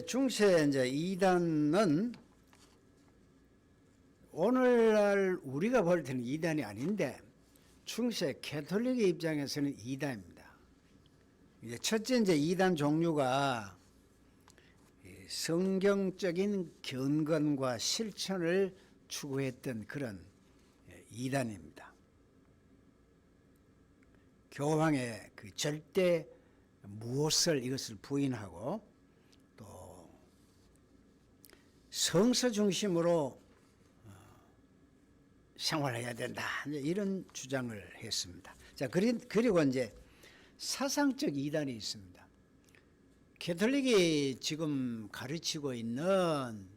중세 이제 이단은 오늘날 우리가 볼 때는 이단이 아닌데 중세 캐톨릭의 입장에서는 이단입니다. 이제 첫째 이제 이단 종류가 성경적인 견건과 실천을 추구했던 그런 이단입니다. 교황의 그 절대 무엇을 이것을 부인하고 또 성서 중심으로 생활해야 된다 이런 주장을 했습니다. 자, 그리고 이제 사상적 이단이 있습니다. 캐톨릭이 지금 가르치고 있는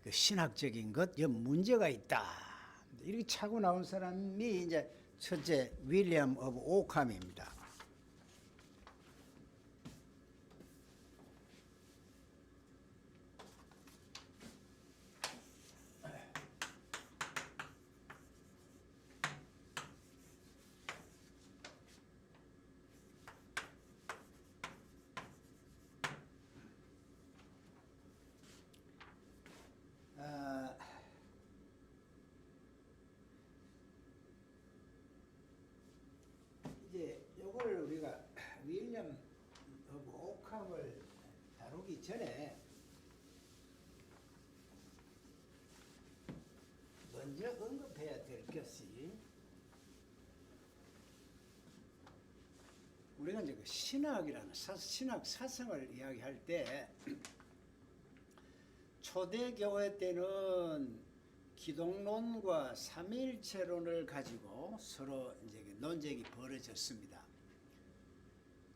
그 신학적인 것, 문제가 있다. 이렇게 차고 나온 사람이 이제 첫째 윌리엄 오브 오캄입니다. 이제 요걸 우리가 윌리엄 오브 오캄을 다루기 전에 먼저 언급해야 될 것이 우리가 이제 그 신학이라는 신학 사상을 이야기할 때 초대교회 때는 기독론과 삼위일체론을 가지고 서로 이제 논쟁이 벌어졌습니다.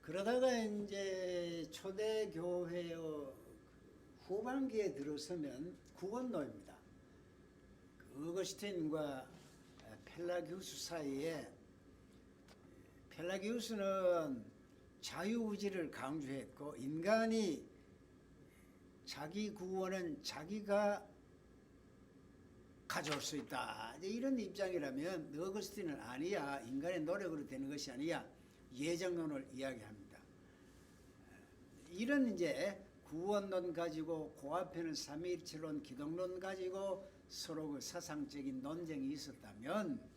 그러다가 이제 초대교회의 후반기에 들어서면 구원론입니다. 어거스틴과 펠라기우스 사이에 펠라기우스는 자유의지를 강조했고 인간이 자기 구원은 자기가 가져올 수 있다. 이제 이런 입장이라면 어거스틴은 아니야. 인간의 노력으로 되는 것이 아니야. 예정론을 이야기합니다. 이런 이제 구원론 가지고 그 앞에는 삼위일체론, 기독론 가지고 서로 그 사상적인 논쟁이 있었다면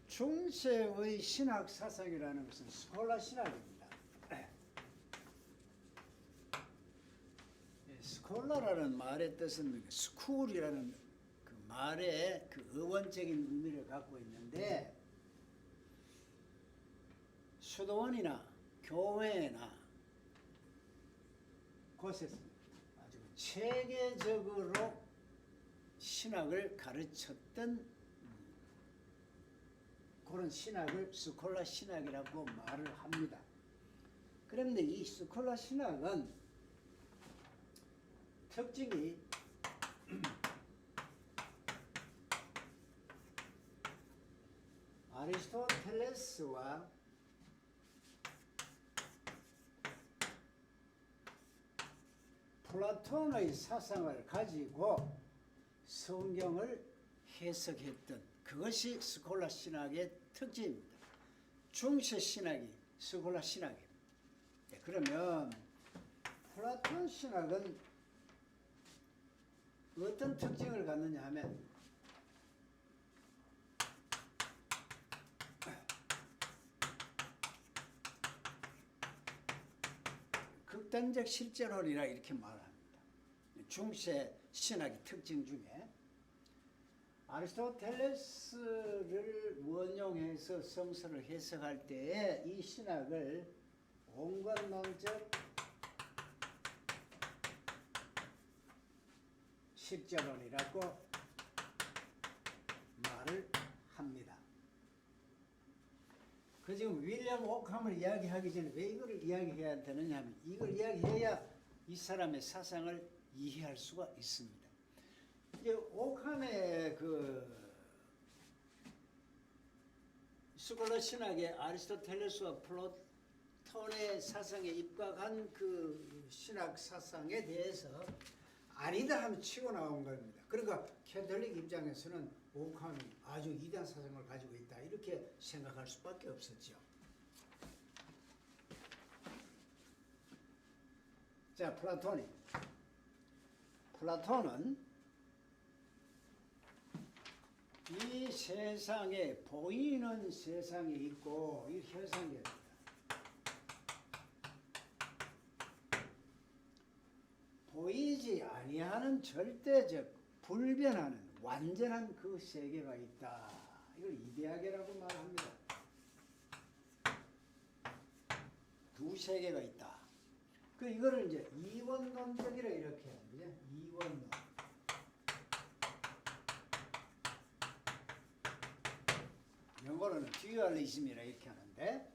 중세의 신학 사상이라는 것은 스콜라 신학입니다. 스콜라라는 말의 뜻은 스쿨이라는 그 말의 그 어원적인 의미를 갖고 있는데 수도원이나 교회나 곳에서 아주 체계적으로 신학을 가르쳤던 그런 신학을 스콜라 신학이라고 말을 합니다. 그런데 이 스콜라 신학은 특징이 아리스토텔레스와 플라톤의 사상을 가지고 성경을 해석했던 그것이 스콜라 신학의 특징입니다. 중세 신학이 스콜라 신학입니다. 그러면 플라톤 신학은 어떤 특징을 갖느냐 하면 극단적 실제론이라 이렇게 말합니다. 중세 신학의 특징 중에 아리스토텔레스를 원용해서 성서를 해석할 때에 이 신학을 온건론적 실제론이라고 말을 합니다. 그 지금 윌리엄 오캄을 이야기하기 전에 왜 이걸 이야기해야 되느냐 하면 이걸 이야기해야 이 사람의 사상을 이해할 수가 있습니다. 이제 오캄의 그 스콜라 신학의 아리스토텔레스와 플라톤의 사상에 입각한 그 신학 사상에 대해서 아니다 하면 치고 나온 겁니다. 그러니까 캐톨릭 입장에서는 오캄이 아주 이단 사상을 가지고 있다 이렇게 생각할 수밖에 없었죠. 자, 플라톤은 이 세상에 보이는 세상이 있고 이 현상이 보이지 아니하는 절대적 불변하는 완전한 그 세계가 있다. 이걸 이데아계라고 말합니다. 두 세계가 있다. 그 이거를 이제 이원론적이라 이렇게 합니다. 이원론. 영어로는 듀얼리즘이라 이렇게 하는데,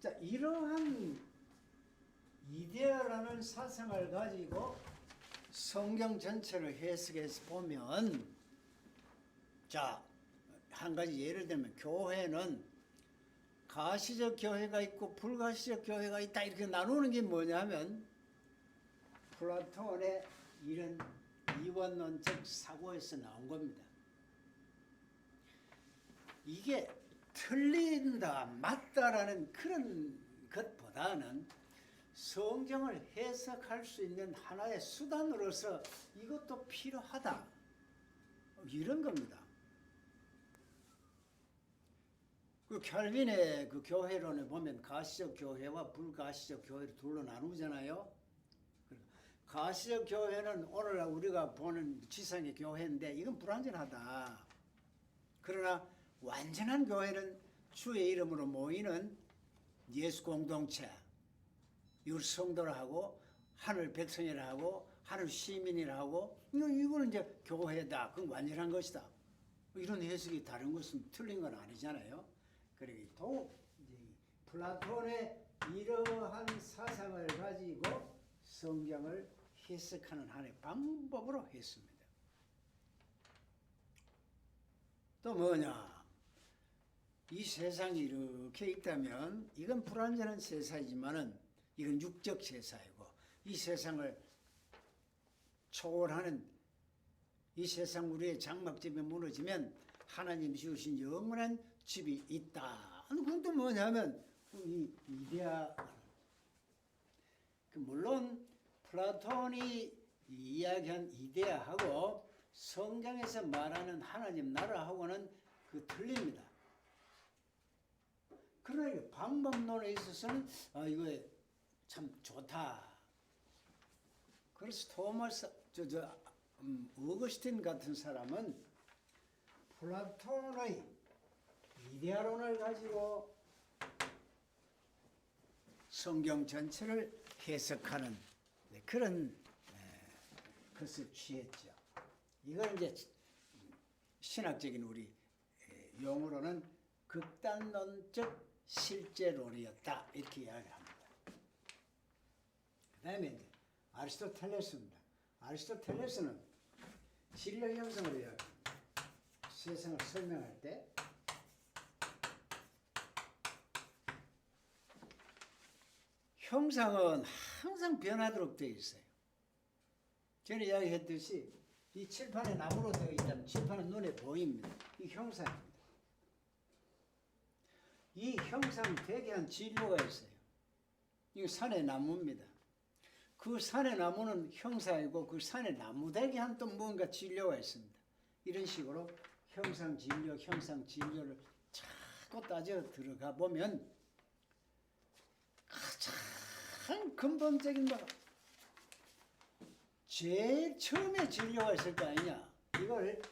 자, 이러한 이데아라는 사상을 가지고 성경 전체를 해석해서 보면, 자, 한 가지 예를 들면 교회는 가시적 교회가 있고 불가시적 교회가 있다 이렇게 나누는 게 뭐냐면 플라톤의 이런 이원론적 사고에서 나온 겁니다. 이게 틀린다, 맞다라는 그런 것보다는 성경을 해석할 수 있는 하나의 수단으로서 이것도 필요하다. 이런 겁니다. 그 캘빈의 그 교회론에 보면 가시적 교회와 불가시적 교회를 둘로 나누잖아요. 가시적 교회는 오늘날 우리가 보는 지상의 교회인데 이건 불완전하다. 그러나 완전한 교회는 주의 이름으로 모이는 예수 공동체, 이걸 성도라 하고 하늘 백성이라 하고 하늘 시민이라 하고 이거는 이제 교회다. 그건 완전한 것이다. 이런 해석이 다른 것은 틀린 건 아니잖아요. 그리고 플라톤의 이러한 사상을 가지고 성경을 해석하는 하나의 방법으로 했습니다. 또 뭐냐? 이 세상이 이렇게 있다면 이건 불완전한 세상이지만은 이건 육적 세상이고 이 세상을 초월하는 이 세상 우리의 장막집이 무너지면 하나님 주신 영원한 집이 있다. 그건 또 뭐냐면 이 이데아, 물론 플라톤이 이야기한 이데아하고 성경에서 말하는 하나님 나라하고는 그 틀립니다. 그러나 방법론에 있어서는 이거 참 좋다. 그래서 토마스 어거스틴 같은 사람은 플라톤의 이데아론을 가지고 성경 전체를 해석하는 그런 것을 취했죠. 이걸 이제 신학적인 우리 용어로는 극단론적 실제론이었다 이렇게 이야기합니다. 그 다음에 이제 아리스토텔레스입니다. 아리스토텔레스는 진로 형성을 이야기합니다. 세상을 설명할 때 형상은 항상 변하도록 되어 있어요. 전에 이야기했듯이 이 칠판에 나무로 되어 있다면 칠판은 눈에 보입니다. 이 형상입니다. 이 형상 되게 한 진료가 있어요. 이거 산의 나무입니다. 그 산의 나무는 형상이고 그 산의 나무 되게 한 또 뭔가 진료가 있습니다. 이런 식으로 형상 진료를 자꾸 따져 들어가 보면 가장 근본적인 거 제일 처음에 진료가 있을 거 아니냐. 이걸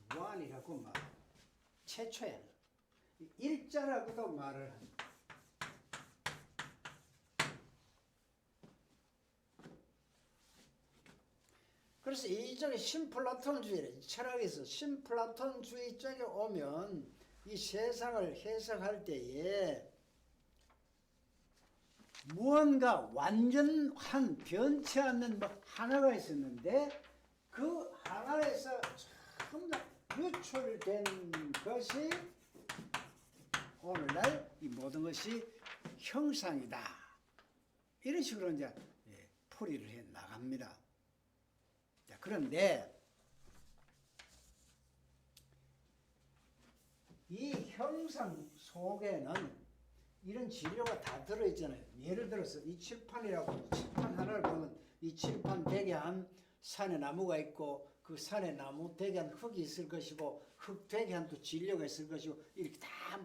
디완이라고 말 최초야. 일자라고도 말을 합니다. 그래서 이쪽에 신플라톤주의 철학에서 신플라톤주의 쪽에 오면 이 세상을 해석할 때에 무언가 완전한 변치 않는 하나가 있었는데 그 하나에서 전부 다 유출된 것이 오늘날 이 모든 것이 형상이다. 이런 식으로 이제 풀이를 해 나갑니다. 자, 그런데 형상 속에는 이런 진료가 다 들어있잖아요. 예를 들어서 이 칠판이라고 칠판 하나를 보면 이 칠판 대개한 산에 나무가 있고 그 산에 나무 대개한 흙이 있을 것이고 흙 대개한 또 진료가 있을 것이고 이렇게 다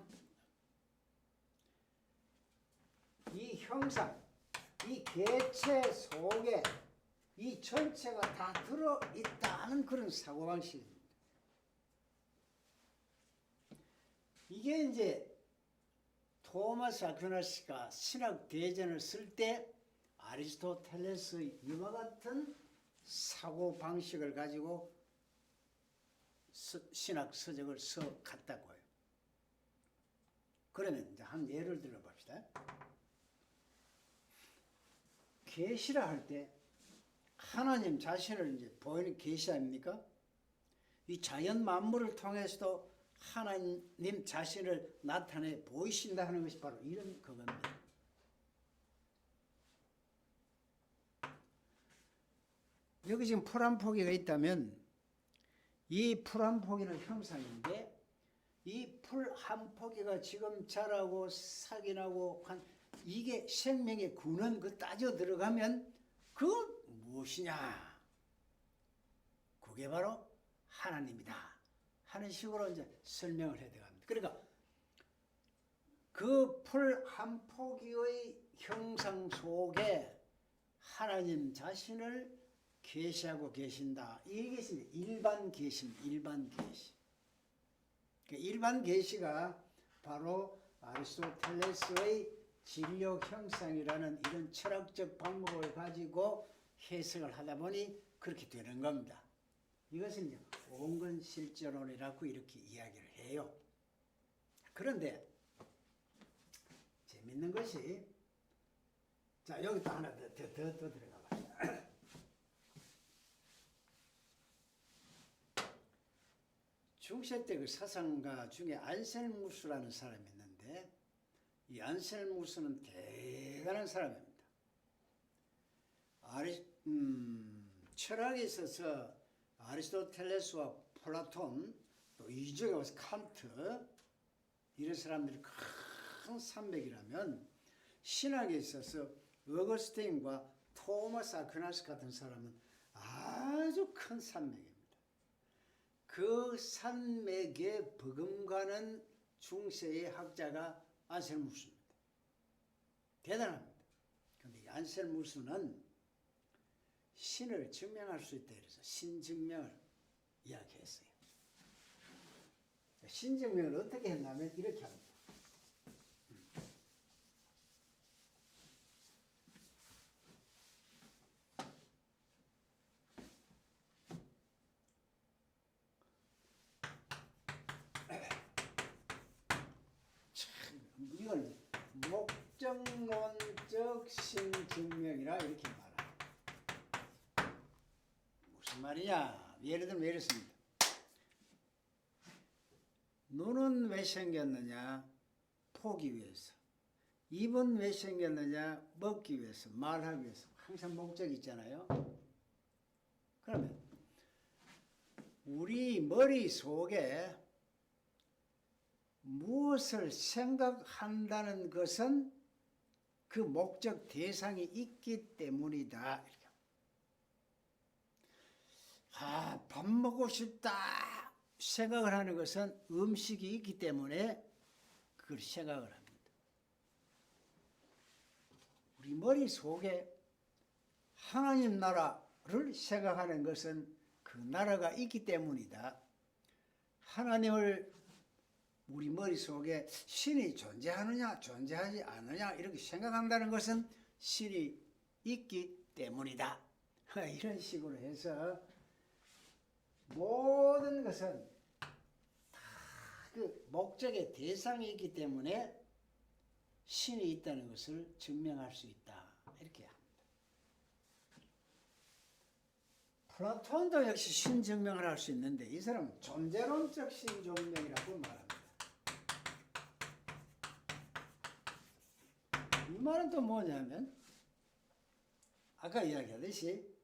이 형상, 이 개체 속에 이 전체가 다 들어있다는 그런 사고방식입니다. 이게 이제 토마스 아퀴나스가 신학 대전을 쓸 때 아리스토텔레스의 이와 같은 사고방식을 가지고 신학 서적을 써갔다고 해요. 그러면 이제 한 예를 들어 봅시다. 계시라 할 때 하나님 자신을 이제 보이는 계시 아닙니까? 이 자연 만물을 통해서도 하나님 자신을 나타내 보이신다 하는 것이 바로 이런 그겁니다. 여기 지금 풀 한 포기가 있다면 이 풀 한 포기는 형상인데 이 풀 한 포기가 지금 자라고 싹이 나고 이게 생명의 근원 그 따져 들어가면 그건 무엇이냐? 그게 바로 하나님이다 하는 식으로 이제 설명을 해야 됩니다. 그러니까 그 풀 한 포기의 형상 속에 하나님 자신을 계시하고 계신다. 이것이 일반 계시입니다. 일반 계시. 일반 계시가 바로 아리스토텔레스의 진료 형상이라는 이런 철학적 방법을 가지고 해석을 하다 보니 그렇게 되는 겁니다. 이것은 이제 온건실존론이라고 이렇게 이야기를 해요. 그런데 재밌는 것이 자 여기 또 하나 더 들어가 봐요. 중세 때 그 사상가 중에 안셀무스라는 사람이 있는데 이 안셀무스는 대단한 사람입니다. 철학에 있어서 아리스토텔레스와 플라톤 또 이쪽에 와서 칸트 이런 사람들이 큰 산맥이라면 신학에 있어서 어거스틴과 토마스 아퀴나스 같은 사람은 아주 큰 산맥입니다. 그 산맥에 버금가는 중세의 학자가 안셀무스입니다. 대단합니다. 그런데 안셀무스는 신을 증명할 수 있다 그래서 신증명을 이야기했어요. 신증명을 어떻게 했냐면 이렇게 합니다. 이걸 목적론적 신증명이라 이렇게 말합니다. 무슨 말이냐? 예를 들면 이렇습니다. 눈은 왜 생겼느냐? 보기 위해서. 입은 왜 생겼느냐? 먹기 위해서, 말하기 위해서. 항상 목적이 있잖아요. 그러면 우리 머릿속에 무엇을 생각한다는 것은 그 목적 대상이 있기 때문이다. 밥 먹고 싶다 생각을 하는 것은 음식이 있기 때문에 그걸 생각을 합니다. 우리 머릿속에 하나님 나라를 생각하는 것은 그 나라가 있기 때문이다. 하나님을 우리 머릿속에 신이 존재하느냐 존재하지 않느냐 이렇게 생각한다는 것은 신이 있기 때문이다. 이런 식으로 해서 모든 것은 다 그 목적의 대상이 있기 때문에 신이 있다는 것을 증명할 수 있다. 이렇게 합니다. 플라톤도 역시 신 증명을 할 수 있는데 이 사람은 존재론적 신 증명이라고 말합니다. 이 말은 또 뭐냐면 아까 이야기하듯이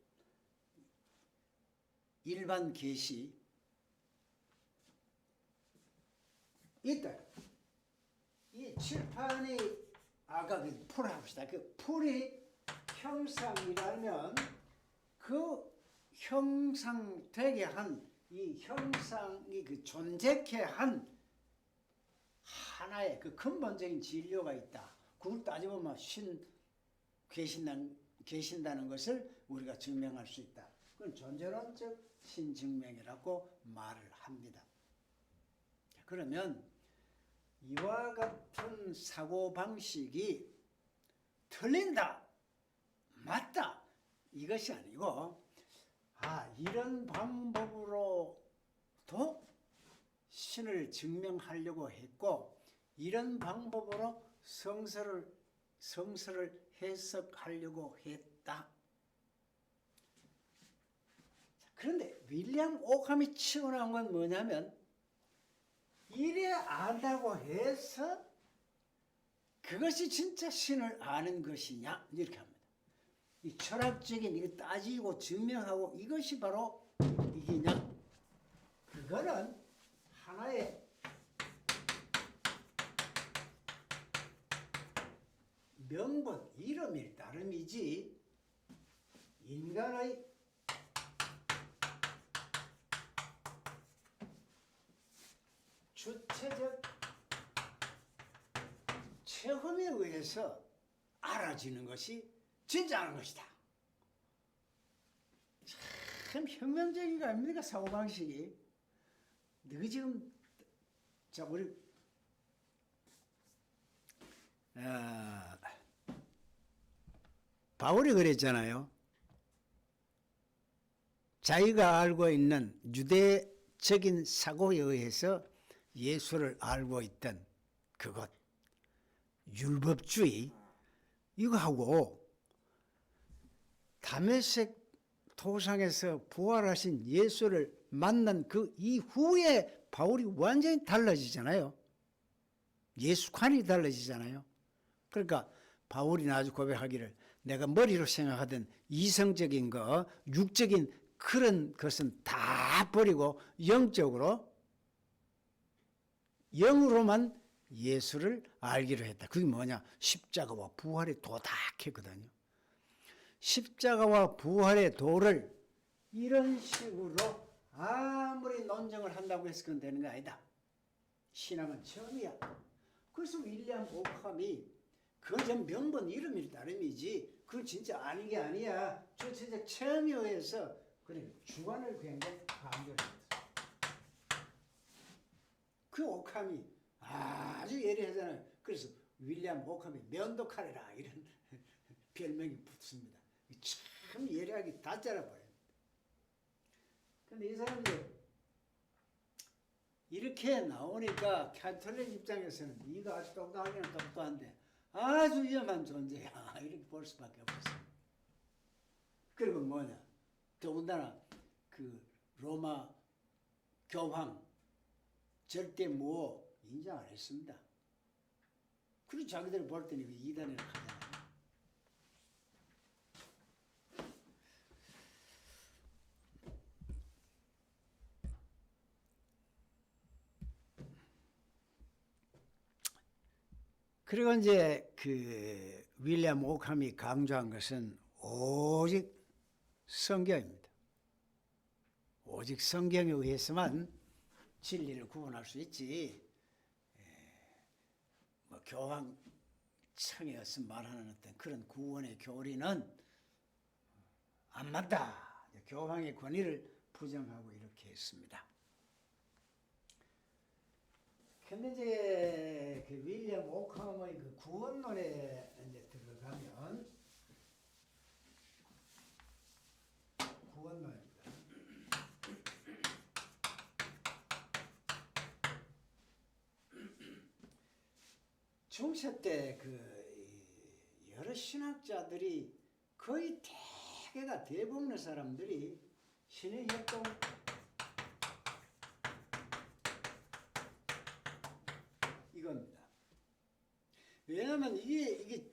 일반 계시 있다. 칠판이 아까 그 풀 합시다. 그 풀이 형상이라면 그 형상되게 한 이 형상이 그 존재케 한 하나의 그 근본적인 진료가 있다. 그걸 따져보면 계신다는 것을 우리가 증명할 수 있다. 그건 존재론적 신증명이라고 말을 합니다. 그러면 이와 같은 사고방식이 틀린다, 맞다 이것이 아니고 이런 방법으로도 신을 증명하려고 했고 이런 방법으로 성서를 해석하려고 했다. 그런데 윌리엄 오캄이 치고 나온 건 뭐냐면 이래 안다고 해서 그것이 진짜 신을 아는 것이냐 이렇게 합니다. 이 철학적인 이거 따지고 증명하고 이것이 바로 이기냐? 그거는 하나의 명분, 이름일 따름이지 인간의 주체적 체험에 의해서 알아지는 것이 진짜는 것이다. 참 혁명적인 거 아닙니까? 사고방식이. 너희 지금 자 우리 바울이 그랬잖아요. 자기가 알고 있는 유대적인 사고에 의해서 예수를 알고 있던 그것, 율법주의 이거하고 다메섹 도상에서 부활하신 예수를 만난 그 이후에 바울이 완전히 달라지잖아요. 예수관이 달라지잖아요. 그러니까 바울이 나중에 고백하기를 내가 머리로 생각하던 이성적인 거, 육적인 그런 것은 다 버리고 영으로만 예수를 알기로 했다. 그게 뭐냐? 십자가와 부활에 도닥했거든요. 십자가와 부활의 도를 이런 식으로 아무리 논쟁을 한다고 해서 그건 되는 게 아니다. 신앙은 처음이야. 그래서 윌리엄 오캄이 그건 명분 이름일 따름이지 그건 진짜 아닌 게 아니야. 주체적 체험에 의해서 그래 주관을 굉장히 강조했어. 그 오캄이 아주 예리하잖아요. 그래서 윌리엄 오캄이 면도칼이라 이런 별명이 붙습니다. 참 예리하게 다 잘라버려요. 근데 이 사람들 이렇게 나오니까 가톨릭 입장에서는 네가 아주 똑똑하기는 똑똑한데 아주 위험한 존재야 이렇게 볼 수밖에 없었어요. 그리고 뭐냐? 더군다나 그 로마 교황 절대 인정 안 했습니다. 그리고 자기들이 볼 때는 이거 이단이라고 하잖아요. 그리고 이제 그 윌리엄 오캄이 강조한 것은 오직 성경입니다. 오직 성경에 의해서만 진리를 구분할 수 있지. 뭐 교황청에서 말하는 어떤 그런 구원의 교리는 안 맞다. 교황의 권위를 부정하고 이렇게 했습니다. 근데 이제 그 윌리엄 오캄의 그 구원론에 이제 들어가면 구원론입니다. 중세 때 그 여러 신학자들이 거의 대부분의 사람들이 신의 협동 이겁니다. 왜냐하면 이게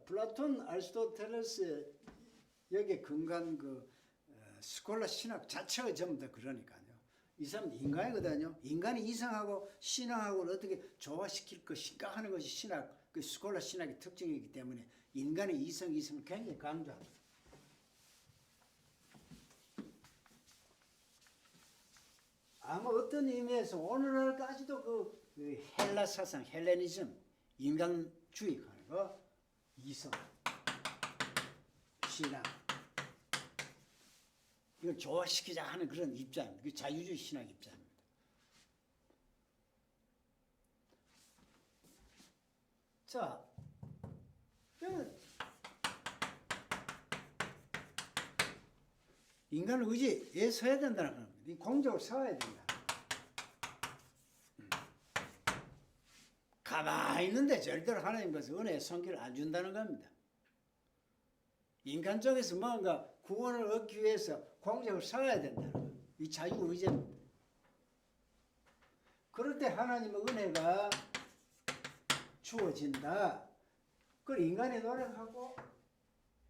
플라톤, 아리스토텔레스 여기에 근간 그 스콜라 신학 자체가 전부 다 그러니까요. 이 사람은 인간이거든요. 인간이 이성하고 신앙하고를 어떻게 조화시킬 것인가 하는 것이 신학, 그 스콜라 신학의 특징이기 때문에 인간의 이성을 굉장히 강조합니다. 아마 어떤 의미에서 오늘날까지도 그 헬라 사상, 헬레니즘, 인간주의 하는 거, 이성, 신앙, 이걸 조화시키자 하는 그런 입장, 그 자유주의 신학 입장입니다. 자, 인간은 의지에 서야 된다는 겁니다. 공적으로 서야 된다. 가만히 있는데 절대로 하나님께서 은혜의 손길을 안 준다는 겁니다. 인간 쪽에서 뭔가 구원을 얻기 위해서 공적으로 서야 된다는 겁니다. 이 자유의지입니다. 그럴 때 하나님의 은혜가 주어진다. 그걸 인간이 노력하고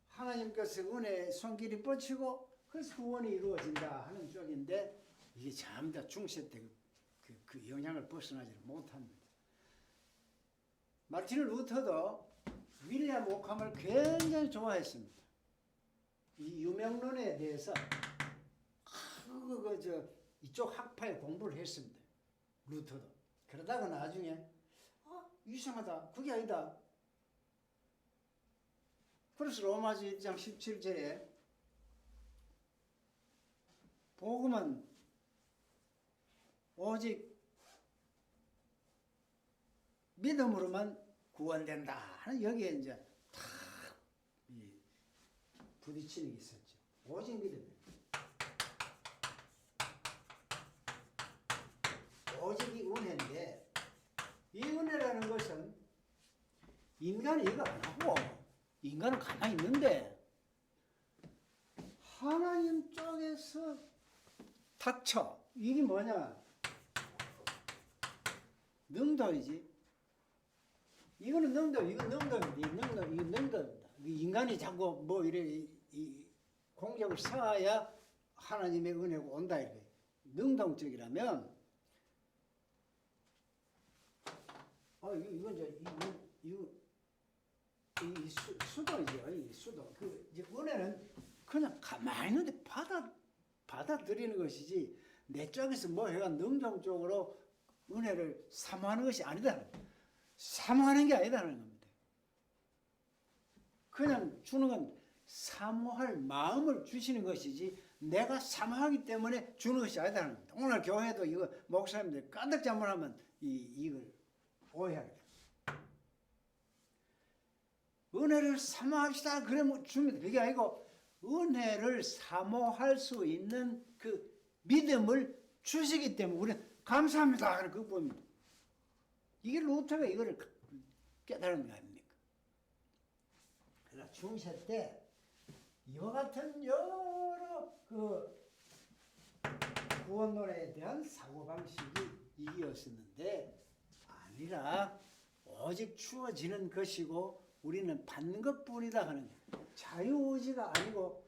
하나님께서 은혜의 손길이 뻗치고 그래서 구원이 이루어진다 하는 쪽인데 이게 전부 다 중세 때 그 영향을 벗어나지 못합니다. 마르틴 루터도 윌리엄 오캄을 굉장히 좋아했습니다. 이 유명론에 대해서 이쪽 학파에 공부를 했습니다. 루터도. 그러다가 나중에 이상하다. 그게 아니다. 그래서 로마서 1장 17절에 복음은 오직 믿음으로만 구원된다 하는 여기에 이제 탁 부딪히는 게 있었죠. 오직 믿음. 오직 이 은혜인데 이 은혜라는 것은 인간이 이거 안 하고 인간은 가만히 있는데 하나님 쪽에서 닥쳐. 이게 뭐냐? 능동이지. 이거는 능동, 이건 능동입니다. 이건 능동입니다. 인간이 자꾸 뭐 이래 이 공적을 쌓아야 하나님의 은혜가 온다 이렇게. 능동적이라면 이건 이 수도이죠. 이 수도. 이제 은혜는 그냥 가만히 있는데 받아들이는 것이지 내 쪽에서 뭐 해가 능동적으로 은혜를 사모하는 것이 아니다는 거예요. 사모하는 게 아니다는 겁니다. 그냥 주는 건 사모할 마음을 주시는 것이지 내가 사모하기 때문에 주는 것이 아니다는 겁니다. 오늘 교회도 이거 목사님들 까닭 잘못하면 이걸 오해하게 됩니다. 은혜를 사모합시다 그러면 줍니다. 그게 아니고 은혜를 사모할 수 있는 그 믿음을 주시기 때문에 우리는 감사합니다 하는 그 부분입니다. 이게 루터가 이거를 깨달은 거 아닙니까? 그러나 중세 때 이와 같은 여러 그 구원론에 대한 사고방식이 이었었는데 아니라 오직 주어지는 것이고 우리는 받는 것뿐이다 하는 자유의지가 아니고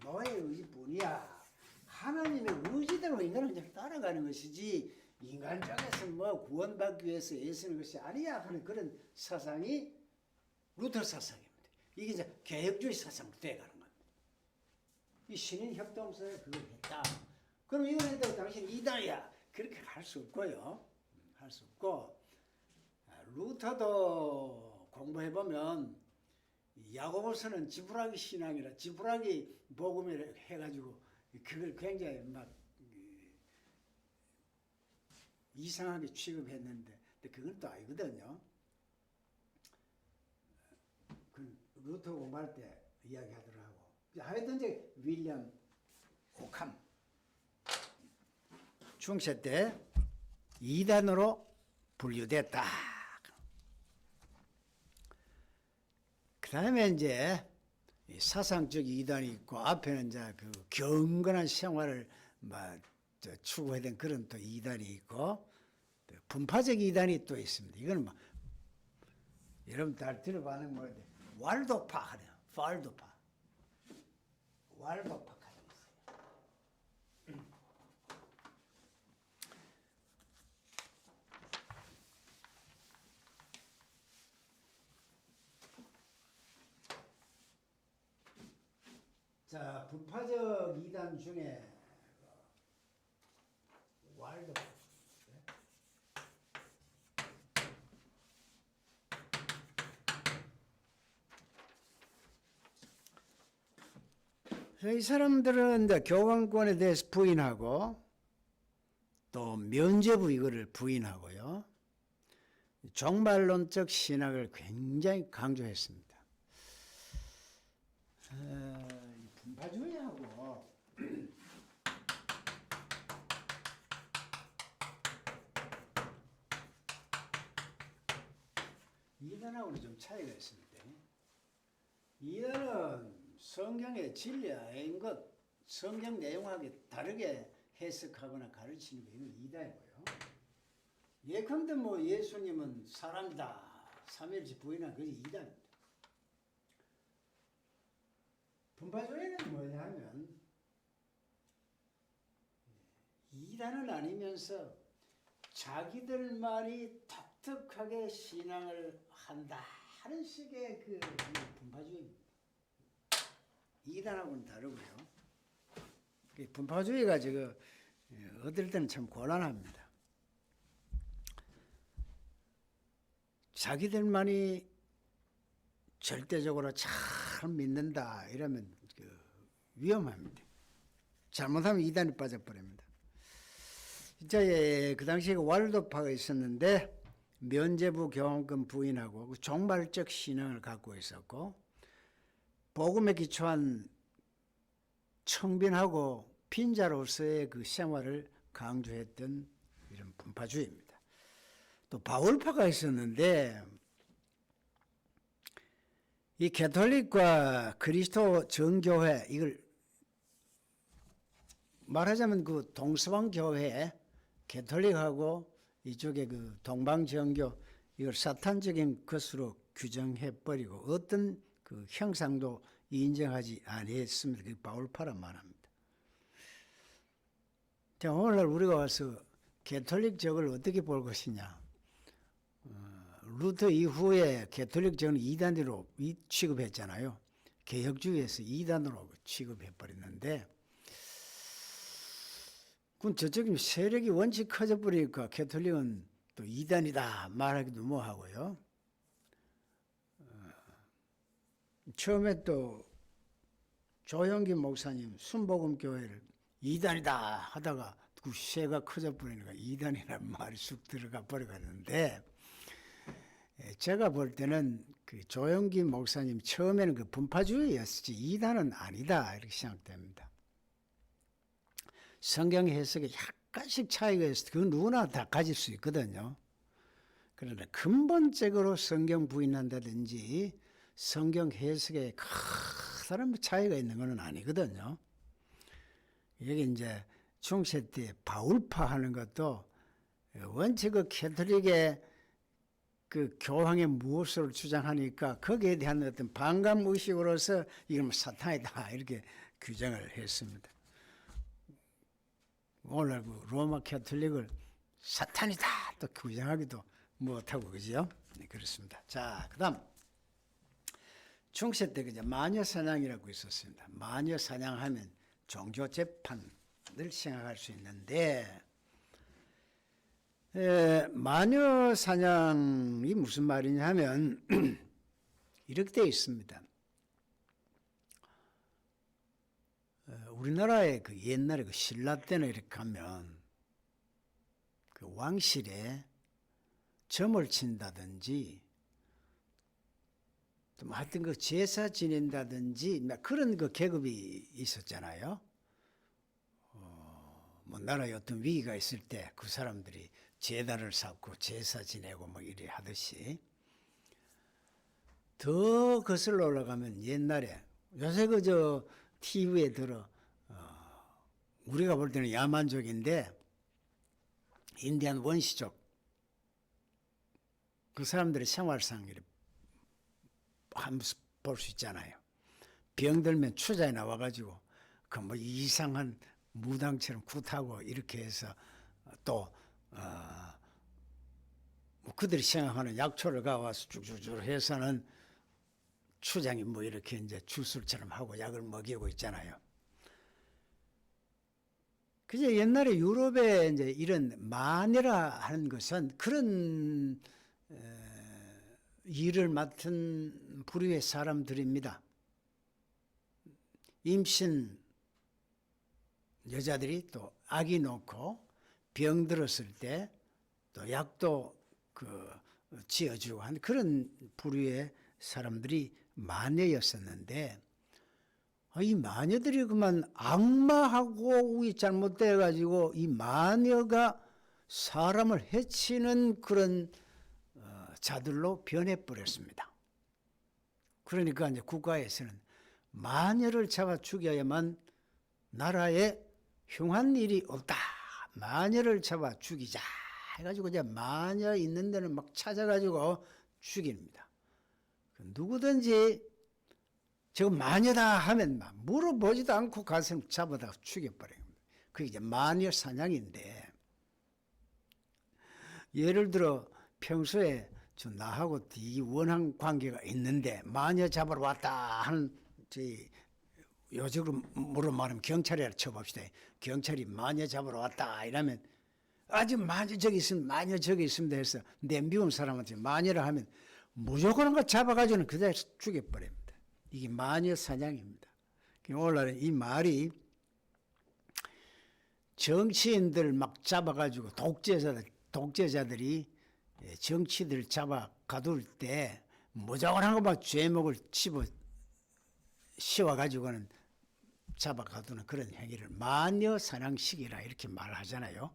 너의 의지뿐이야. 하나님의 의지대로 인간은 그냥 따라가는 것이지 인간 쪽에서 뭐 구원받기 위해서 애쓰는 것이 아니야 하는 그런 사상이 루터 사상입니다. 이게 이제 개혁주의 사상으로 돼가는 겁니다. 이 신인 협동서에 그걸 했다. 그럼 이걸 했다고 당신 이단이야. 그렇게 할 수 없고요. 할 수 없고 루터도 공부해보면 야고보서는 지푸라기 신앙이라 지푸라기 복음이라 해가지고 그걸 굉장히 막 이상하게 취급했는데 근데 그건 또 아니거든요. 그 루터 공부할 때 이야기하더라고. 하여튼 이제 윌리엄 오캄 중세 때 이단으로 분류됐다. 그 다음에 이제 사상적 이단이 있고 앞에는 이제 그 경건한 생활을 추구해야 되는 그런 또 이단이 있고 또 분파적 이단이 또 있습니다. 이거는 여러분 다 들어봐는 뭐 왈도파 하네요. 왈도파. 왈도파가 있어요. 자, 분파적 이단 중에 왈도 이 사람들은 이제 교황권에 대해서 부인하고 또 면죄부 이거를 부인하고요. 종말론적 신학을 굉장히 강조했습니다. 분파주의하고 이단하고는 좀 차이가 있습니다. 이단은 성경의 진리 아닌 것, 성경 내용하고 다르게 해석하거나 가르치는 게 이건 이단이고요. 예컨대 뭐 예수님은 사람이다, 삼일째 부인한 그게 이단입니다. 분파주의는 뭐냐면 이단은 아니면서 자기들만이 독특하게 신앙을 한다 하는 식의 그 분파주의입니다. 이단하고는 다르고요. 분파주의가 지금 어떨 때는 참 곤란합니다. 자기들만이 절대적으로 잘 믿는다 이러면 위험합니다. 잘못하면 이단에 빠져버립니다. 진짜 그 당시에 왈도파가 있었는데 면죄부 교황권 부인하고 종말적 신앙을 갖고 있었고 복음에 기초한 청빈하고 빈자로서의 그 생활을 강조했던 이런 분파주의입니다. 또 바울파가 있었는데 이 가톨릭과 그리스도 정교회 이걸 말하자면 그 동서방 교회 가톨릭하고 이쪽에 그 동방 정교 이걸 사탄적인 것으로 규정해 버리고 어떤 그 형상도 인정하지 아니했습니다. 그 바울파란 말합니다. 자, 오늘날 우리가 와서 가톨릭적을 어떻게 볼 것이냐? 루터 이후에 가톨릭적은 이단으로 취급했잖아요. 개혁주의에서 이단으로 취급해버렸는데 그건 저쪽 세력이 원칙 커져버리니까 가톨릭은 또 이단이다 말하기도 뭐하고요. 처음에 또 조영기 목사님 순복음교회를 이단이다 하다가 그 쇠가 커져버리니까 이단이라는 말이 쑥 들어가 버려갔는데 제가 볼 때는 그 조영기 목사님 처음에는 그 분파주의였지 이단은 아니다 이렇게 생각됩니다. 성경 해석에 약간씩 차이가 있어서 그 누구나 다 가질 수 있거든요. 그러나 근본적으로 성경 부인한다든지 성경 해석에 큰 차이가 있는 건 아니거든요. 여기 이제 중세 때 바울파 하는 것도 원체 그 캐톨릭의 그 교황의 무엇을 주장하니까 거기에 대한 어떤 반감 의식으로서 이건 사탄이다 이렇게 규정을 했습니다. 오늘 그 로마 캐톨릭을 사탄이다 또 규정하기도 못하고 그죠? 네, 그렇습니다. 자, 그다음 중세 때 그죠 마녀 사냥이라고 있었습니다. 마녀 사냥하면 종교 재판을 생각할 수 있는데 마녀 사냥이 무슨 말이냐 하면 이렇게 되어 있습니다. 우리나라에 그 옛날에 그 신라 때는 이렇게 가면 그 왕실에 점을 친다든지 또 하여튼 그 제사 지낸다든지 그런 그 계급이 있었잖아요. 뭐 나라에 어떤 위기가 있을 때 그 사람들이 제단을 쌓고 제사 지내고 뭐 이래 하듯이 더 거슬러 올라가면 옛날에 요새 그저 TV에 들어 우리가 볼 때는 야만족인데 인디안 원시족 그 사람들의 생활상을 한번 볼 수 있잖아요. 병들면 추자에 나와가지고 그 뭐 이상한 무당처럼 굿하고 이렇게 해서 또 뭐 그들이 생각하는 약초를 가와서 쭉쭉쭉 해서는 추장이 뭐 이렇게 이제 주술처럼 하고 약을 먹이고 있잖아요. 그제 옛날에 유럽에 이제 이런 마녀라 하는 것은 그런 일을 맡은 부류의 사람들입니다. 임신 여자들이 또 아기 놓고 병 들었을 때 또 약도 지어주고 한 그런 부류의 사람들이 마녀였었는데, 이 마녀들이 그만 악마하고 잘못돼 가지고 이 마녀가 사람을 해치는 그런 자들로 변해버렸습니다. 그러니까 이제 국가에서는 마녀를 잡아 죽여야만 나라에 흉한 일이 없다. 마녀를 잡아 죽이자 해가지고 이제 마녀 있는 데는 막 찾아가지고 죽입니다. 누구든지 저거 마녀다 하면 막 물어보지도 않고 가서 잡아다가 죽여버려요. 그게 이제 마녀 사냥인데, 예를 들어 평소에 저 나하고 이 원한 관계가 있는데 마녀 잡으러 왔다 하는 저희 요즘으로 말하면 경찰이라 쳐봅시다. 경찰이 마녀 잡으러 왔다 이러면 아주 마녀 저기 있으면 마녀 저기 있습니다 해서 내 미운 사람한테 마녀라 하면 무조건 그 잡아가지고는 그대로 죽여버립니다. 이게 마녀 사냥입니다. 오늘날은 이 말이 정치인들 막 잡아가지고 독재자들이 정치들 잡아 가둘 때 무조건 한 거 막 죄목을 씌워가지고는 잡아 가두는 그런 행위를 마녀 사냥식이라 이렇게 말하잖아요.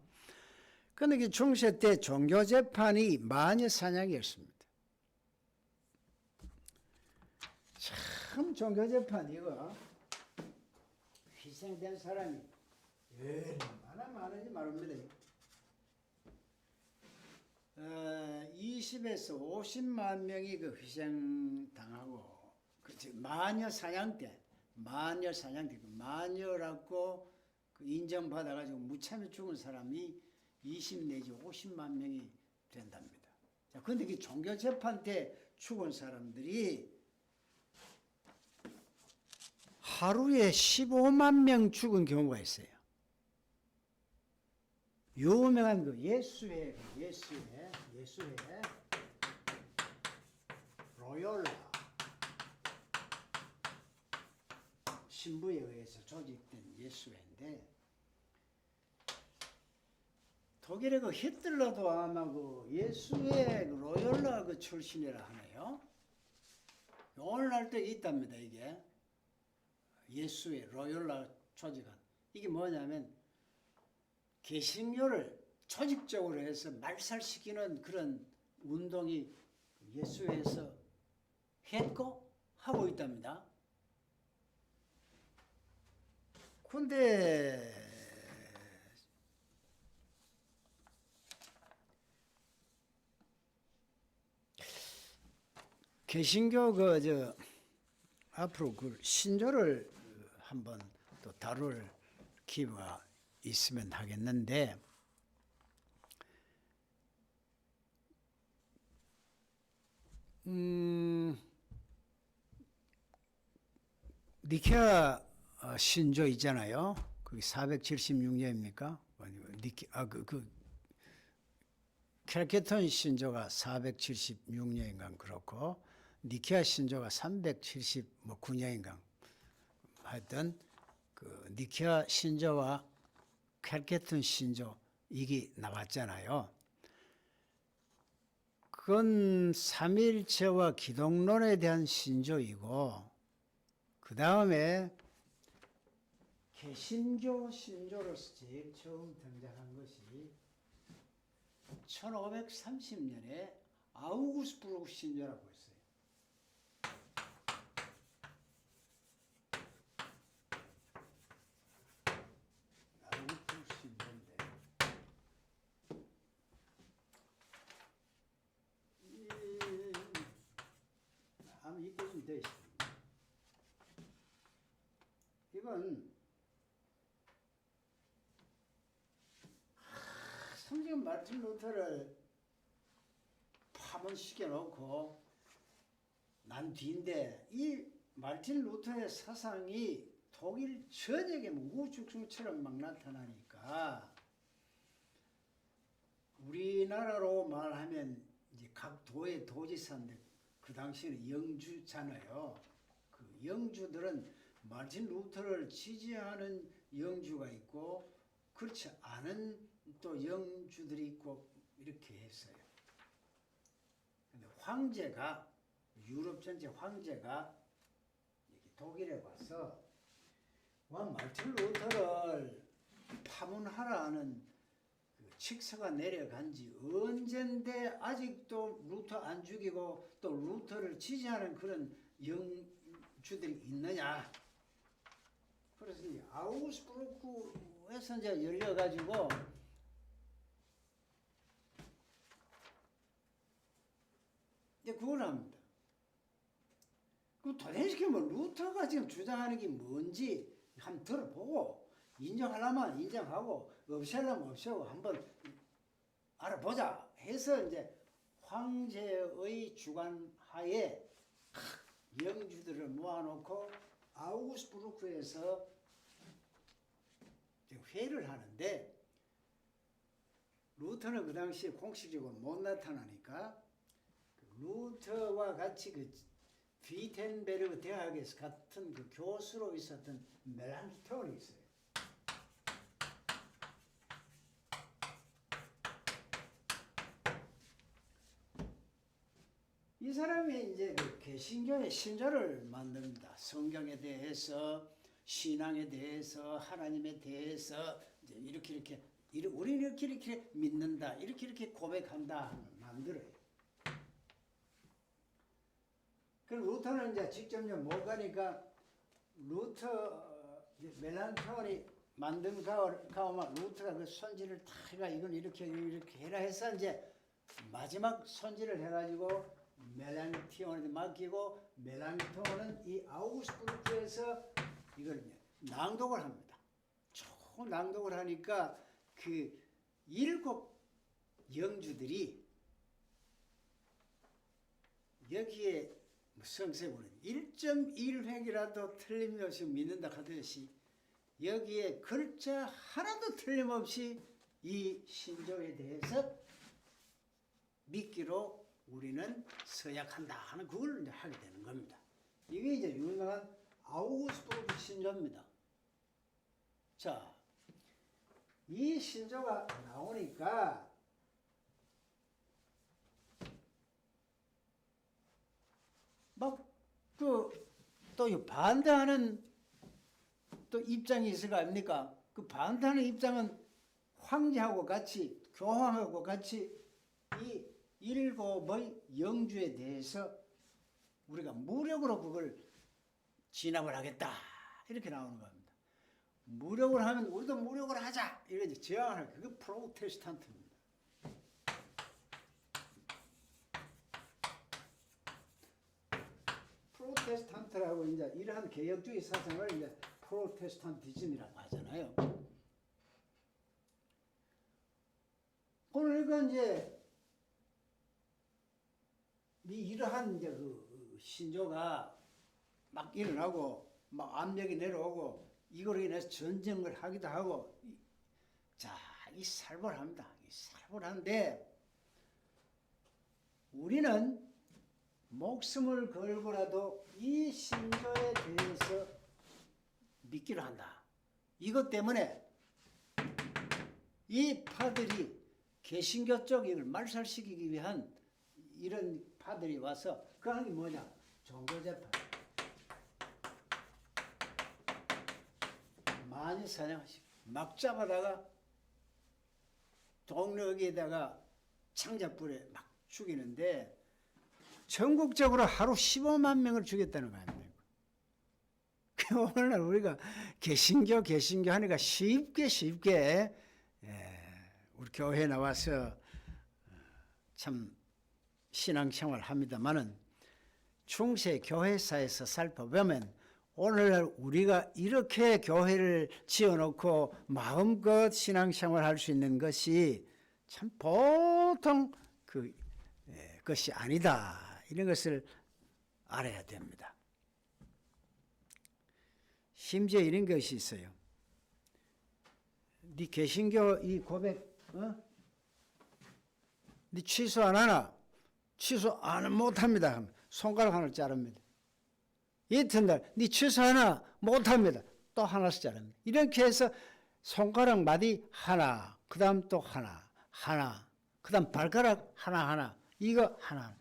그런데 중세 때 종교재판이 마녀 사냥이었습니다. 참 종교재판 이거 희생된 사람이 얼마나 많은지 모릅니다. 20에서 50만 명이 그 희생당하고, 마녀 사냥 때 마녀라고 인정받아가지고 무참히 죽은 사람이 20 내지 50만 명이 된답니다. 자, 그런데 그 종교재판 때 죽은 사람들이 하루에 15만 명 죽은 경우가 있어요. 유명한 그 예수회 로욜라 신부에 의해서 조직된 예수회인데, 독일의 그 히틀러도 아마 그 예수회 로욜라 그 출신이라 하네요. 오늘날도 있답니다. 이게 예수회 로욜라 조직한, 이게 뭐냐면 개신교를 조직적으로 해서 말살시키는 그런 운동이 예수회에서 했고 하고 있답니다. 근데 개신교 앞으로 그 신조를 한번 또 다룰 기회가 있으면 하겠는데, 니케아 신조 있잖아요. 그게 476년입니까? 켈케톤 신조가 476년인가 그렇고, 니케아 신조가 379년인가 하여튼 그 니케아 신조와 켈케톤 신조 이게 나왔잖아요. 그건 삼일체와 기독론에 대한 신조이고, 그 다음에 개신교 신조로서 제일 처음 등장한 것이 1530년에 아우구스부르크 신조라고 했어요. 아우구스부르크 신조인데, 한번 읽고 좀 되어 있습니다. 이건 성경 마틴 루터를 파문시켜 놓고 난 뒤인데 이 마르틴 루터의 사상이 독일 전역에 우죽순처럼 막 나타나니까 우리나라로 말하면 이제 각 도의 도지사인데 그 당시에는 영주잖아요. 그 영주들은 마르틴 루터를 지지하는 영주가 있고 그렇지 않은 또 영주들이 있고 이렇게 했어요. 근데 황제가 유럽 전체 황제가 독일에 와서 마르틴 루터를 파문하라는 그 칙서가 내려간 지 언젠데 아직도 루터 안 죽이고 또 루터를 지지하는 그런 영주들이 있느냐. 그래서 이 아우구스부르크에서 이제 열려가지고 이제 그걸 합니다. 그 도대체 뭐 루터가 지금 주장하는 게 뭔지 한번 들어보고 인정하려면 인정하고 없애려면 없애고 한번 알아보자 해서 이제 황제의 주관 하에 영주들을 모아놓고 아우구스부르크에서 회의를 하는데 루터는 그 당시에 공식적으로 못 나타나니까 루터와 같이 그 비텐베르그 대학에서 같은 그 교수로 있었던 멜랑스톤이 있어요. 이 사람이 이제 그 개신교의 신조를 만듭니다. 성경에 대해서, 신앙에 대해서, 하나님에 대해서 이제 이렇게 우리는 이렇게 믿는다, 이렇게 고백한다 만들어요. 그 루터는 이제 직접 못 가니까 루터 멜랑톤이 만든 가오만 루터가 그 손질을 다 해가 이건 이렇게 해라 해서 이제 마지막 손질을 해가지고 멜랑티온한테 맡기고 멜랑티온은 이 아우구스부르크에서 이걸 낭독을 합니다. 총 낭독을 하니까 그 7 영주들이 여기에 성세부는 1.1획이라도 틀림없이 믿는다 하듯이 여기에 글자 하나도 틀림없이 이 신조에 대해서 믿기로 우리는 서약한다 하는 그걸 이제 하게 되는 겁니다. 이게 이제 유명한 아우구스부르크 신조입니다. 자, 이 신조가 나오니까 막 또 반대하는 또 입장이 있을 거 아닙니까? 그 반대하는 입장은 황제하고 같이 교황하고 같이 이 7의 영주에 대해서 우리가 무력으로 그걸 진압을 하겠다 이렇게 나오는 겁니다. 무력을 하면 우리도 무력을 하자 이렇게 제안을 그게 프로테스탄트입니다. 프로테스탄트라고 이제 이러한 개혁주의 사상을 이제 프로테스탄티즘이라고 하잖아요. 그러니까 이제 이러한 이제 그 신조가 막 일어나고 막 압력이 내려오고 이거로 인해서 전쟁을 하기도 하고 자, 이 살벌합니다. 이 살벌한데 우리는 목숨을 걸고라도 이 신조에 대해서 믿기로 한다. 이것 때문에 이 파들이 개신교 쪽 이걸 말살시키기 위한 이런 파들이 와서 그 하는 게 뭐냐? 종교재판. 많이 사냥하시고 막 잡아다가 동력에다가 창자불에 막 죽이는데 전국적으로 하루 15만 명을 죽였다는 거 아닙니까? 오늘날 우리가 개신교 하니까 쉽게 우리 교회에 나와서 참 신앙생활 합니다만은 중세 교회사에서 살펴보면 오늘날 우리가 이렇게 교회를 지어놓고 마음껏 신앙생활 할 수 있는 것이 참 보통 것이 아니다. 이런 것을 알아야 됩니다. 심지어 이런 것이 있어요. 네 개신교 이 고백, 네 취소 안 하나? 취소 안 못합니다. 손가락 하나를 자릅니다. 이튿날 네 취소 하나 못합니다. 또 하나씩 자릅니다. 이렇게 해서 손가락 마디 하나, 그 다음 또 하나, 그 다음 발가락 하나, 이거 하나.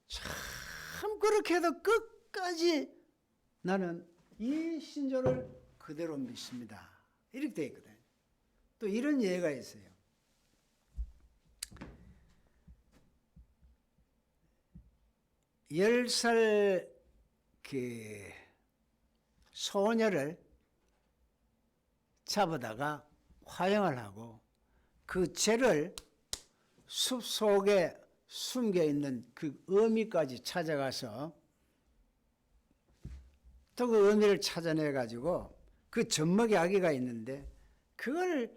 참 그렇게 해도 끝까지 나는 이 신조를 그대로 믿습니다. 이렇게 되어 있거든요. 또 이런 예가 있어요. 열 살 그 소녀를 잡아다가 화형을 하고 그 죄를 숲속에 숨겨 있는 그 어미까지 찾아가서 또 그 어미를 찾아내 가지고 그 젖먹이 아기가 있는데 그걸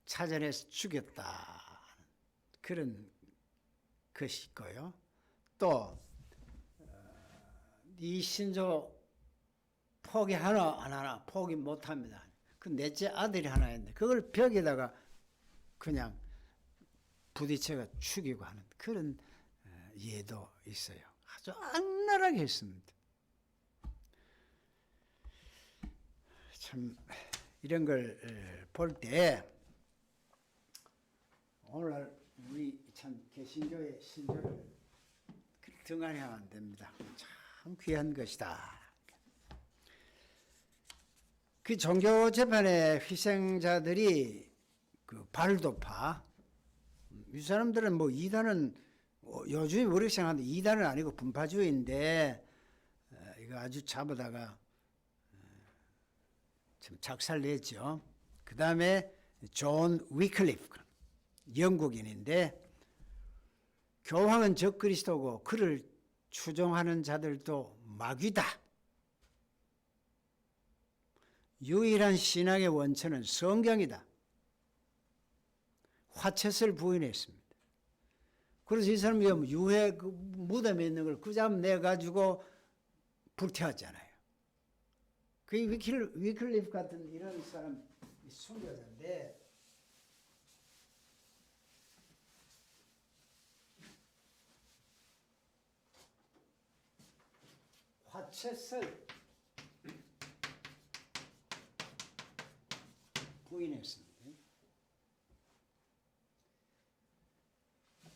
찾아내서 죽였다. 그런 것이 있고요. 또 이 신조 포기하나 안 하나 포기 못합니다. 그 넷째 아들이 하나 있는데 그걸 벽에다가 그냥 부딪혀가 죽이고 하는 그런 예도 있어요. 아주 악랄하게 했습니다. 참 이런 걸 볼 때 오늘날 우리 참 개신교의 신조를 등한해야 안 됩니다. 참 귀한 것이다. 그 종교 재판의 희생자들이 그 발도파 이 사람들은 뭐 이단은 요즘 우리 생각하는데 이단은 아니고 분파주의인데 이거 아주 잡아다가 좀 작살냈죠. 그 다음에 존 위클리프 영국인인데 교황은 적그리스도고 그를 추종하는 자들도 마귀다. 유일한 신앙의 원천은 성경이다. 화채를 부인했습니다. 그래서 이 사람이 유해 그 무덤에 있는 걸 그잡 내가지고 불태웠잖아요. 그 위클리프 같은 이런 사람 순교자인데 화채를 부인했습니다.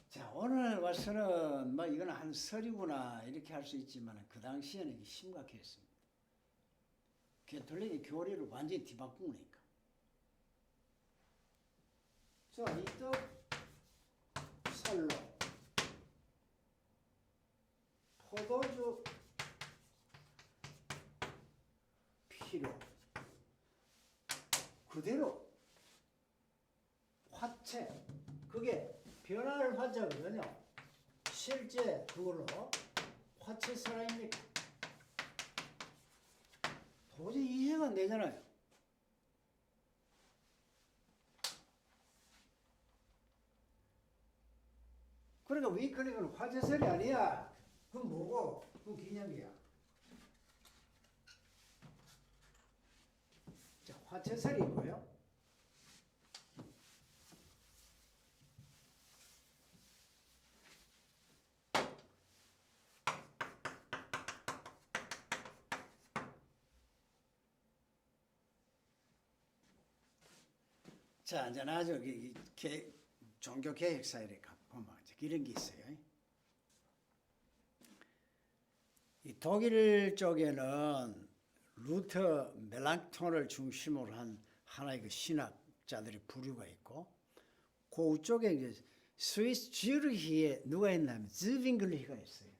자, 오늘 와서는 뭐 이건 한 설이구나 이렇게 할 수 있지만 그 당시에는 이게 심각했습니다. 가톨릭의 교리를 완전히 뒤바꾼 거니까. 자, 이떡 설로 포도주 피로 그대로 화채 그게 변화를 화자거든요. 실제 그걸로 화채 살아입니까? 도저히 이해가 안 되잖아요. 그러니까 위클릭은 화채설이 아니야. 그건 뭐고? 그건 기념이야. 자, 화채설이 뭐예요? 자, 이제 나저 종교 개혁사에 보면 이런 게 있어요. 이 독일 쪽에는 루터, 멜랑톤을 중심으로 한 하나의 그 신학자들의 부류가 있고, 그 쪽에 이제 스위스 쥐르히에 누가 있냐면 즈빙글리히가 있어요.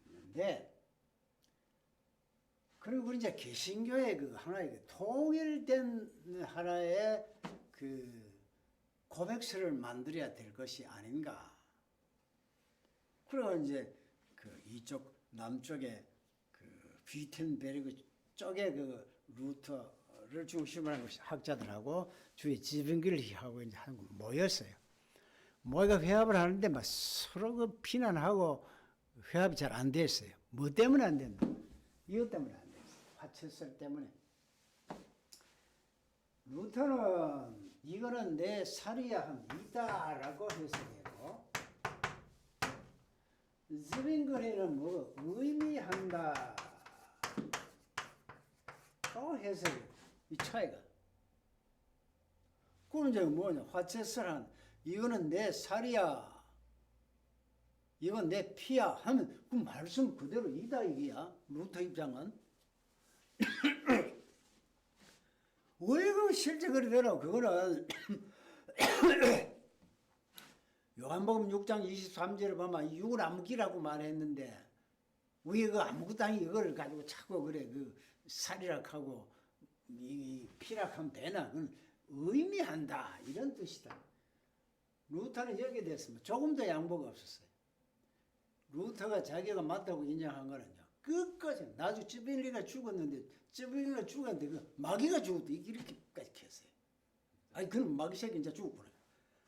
근데 그리고 이제 개신교의 그 하나의 그 통일된 하나의 그 고백서를 만들어야 될 것이 아닌가. 그리고 이제 그 이쪽 남쪽에 그 비텐베르그 쪽에 그 루터를 중심으로 한 학자들하고 주위 지빙글리하고 이제 한 모였어요. 모이가 회합을 하는데 막 서로 그 비난하고 회합이 잘 안 됐어요. 뭐 때문에 안 됐나? 이것 때문에 안 됐어요. 화채설 때문에. 루터는 이거는 내 살이야함이다라고 해석했고, 스윙거리는 뭐 의미한다 또 해석해. 이 차이가. 그럼 이제 뭐냐? 화채설한 이거는 내 살이야, 이건 내 피야 하면 그 말씀 그대로 이다 이게야. 루터 입장은. 왜 그 실제 그리더라? 그거는 요한복음 6장 23절에 보면 육을 아무기라고 말했는데 왜 그 아무것도 아닌 이걸 가지고 자꾸 그래 그 살이락하고 이 피락하면 되나? 그건 의미한다 이런 뜻이다. 루터는 여기에 대해서 조금 더 양보가 없었어요. 루터가 자기가 맞다고 인정한 거는요, 끝까지 나중에 쯔빌리가 죽었는데 그 마귀가 죽었대 이렇게까지 했어요. 아니 그럼 마귀 새끼 이제 죽었구나.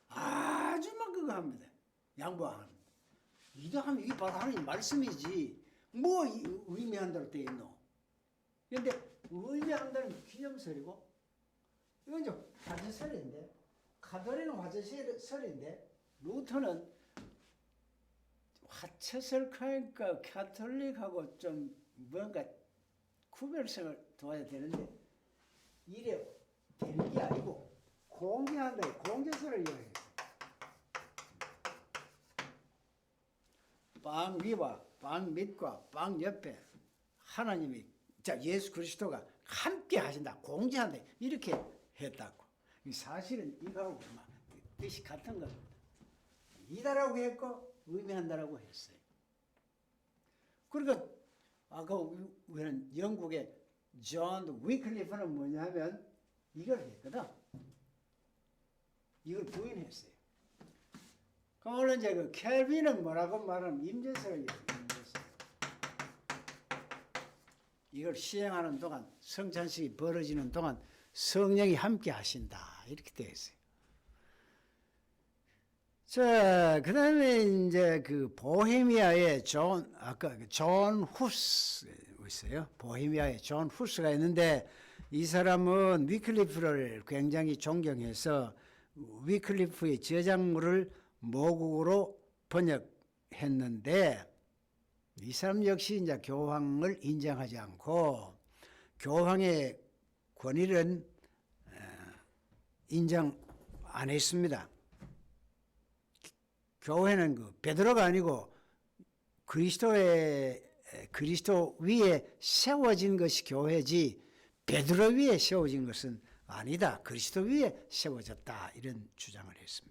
아주 막 그거 합니다. 양보 안 합니다. 이도 하면 이게 바로 하나님 말씀이지 뭐 의미한다고 돼 있노. 그런데 의미한다는 기념설이고 이건 이제 화제설인데, 카톨릭은 화제설인데 루터는 화채설하니까 카톨릭하고 좀 뭔가 구별성을 둬야 되는데 이래 되는 게 아니고 공개한다. 공개설을 이야기해요. 빵 위와 빵 밑과 빵 옆에 하나님이 예수 그리스도가 함께 하신다. 공개한다. 이렇게 했다고. 사실은 이거하고 뜻이 같은 겁니다. 이다라고 했고 의미한다라고 했어요. 그러니까 아까 우리는 영국의 존 위클리프는 뭐냐면 이걸 했거든. 이걸 부인했어요. 그러면 이제 그 켈빈은 뭐라고 말하면 임재설을 얘기해요. 이걸 시행하는 동안 성찬식이 벌어지는 동안 성령이 함께 하신다 이렇게 되어 있어요. 자, 그 다음에 이제 그 보헤미아의 아까 존 후스 있어요. 보헤미아의 존 후스가 있는데 이 사람은 위클리프를 굉장히 존경해서 위클리프의 저작물을 모국어로 번역했는데 이 사람 역시 이제 교황을 인정하지 않고 교황의 권위는 인정 안 했습니다. 교회는 그 베드로가 아니고 그리스도 위에 세워진 것이 교회지 베드로 위에 세워진 것은 아니다. 그리스도 위에 세워졌다. 이런 주장을 했습니다.